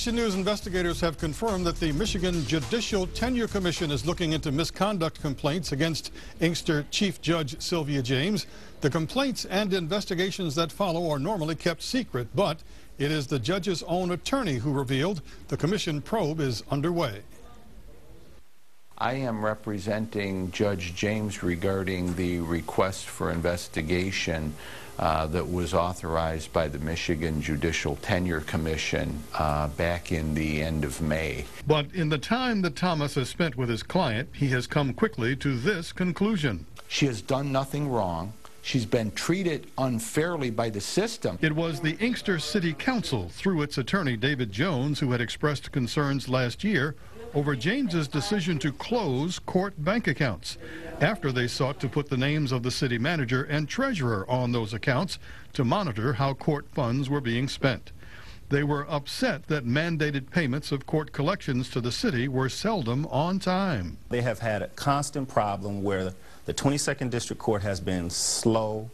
Action News investigators have confirmed that the Michigan Judicial Tenure Commission is looking into misconduct complaints against Inkster Chief Judge Syliva James. The complaints and investigations that follow are normally kept secret, but it is the judge's own attorney who revealed the commission probe is underway. I am representing Judge James regarding the request for investigation that was authorized by the Michigan Judicial Tenure Commission back in the end of May. But in the time that Thomas has spent with his client, he has come quickly to this conclusion. She has done nothing wrong. She's been treated unfairly by the system. It was the Inkster City Council, through its attorney David Jones, who had expressed concerns last year over James's decision to close court bank accounts after they sought to put the names of the city manager and treasurer on those accounts to monitor how court funds were being spent. They were upset that mandated payments of court collections to the city were seldom on time. They have had a constant problem where the 22nd District Court has been slow,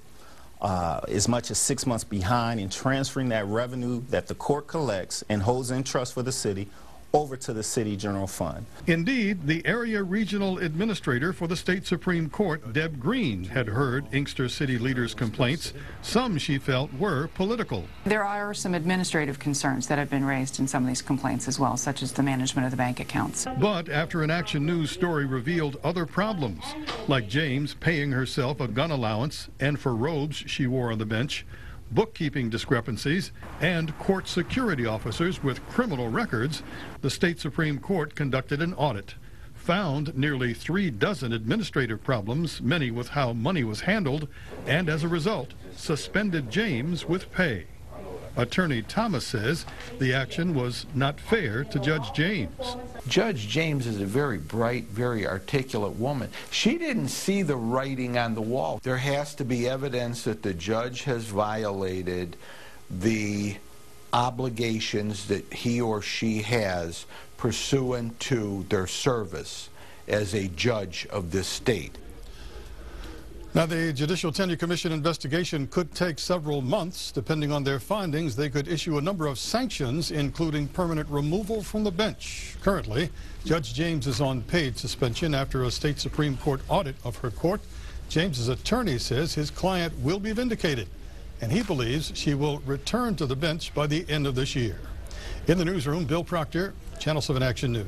as much as 6 months behind in transferring that revenue that the court collects and holds in trust for the city over to the city general fund. Indeed, the area regional administrator for the state Supreme Court, Deb Green, had heard Inkster city leaders' complaints. Some, she felt, were political. There are some administrative concerns that have been raised in some of these complaints as well, such as the management of the bank accounts. But after an Action News story revealed other problems, like James paying herself a gun allowance and for robes she wore on the bench, bookkeeping discrepancies, and court security officers with criminal records, the state Supreme Court conducted an audit, found nearly 36 administrative problems, many with how money was handled, and as a result, suspended James with pay. Attorney Thomas says the action was not fair to Judge James. Judge James is a very bright, very articulate woman. She didn't see the writing on the wall. There has to be evidence that the judge has violated the obligations that he or she has pursuant to their service as a judge of this state. Now, the Judicial Tenure Commission investigation could take several months. Depending on their findings, they could issue a number of sanctions, including permanent removal from the bench. Currently, Judge James is on paid suspension after a state Supreme Court audit of her court. James's attorney says his client will be vindicated, and he believes she will return to the bench by the end of this year. In the newsroom, Bill Proctor, Channel 7 Action News.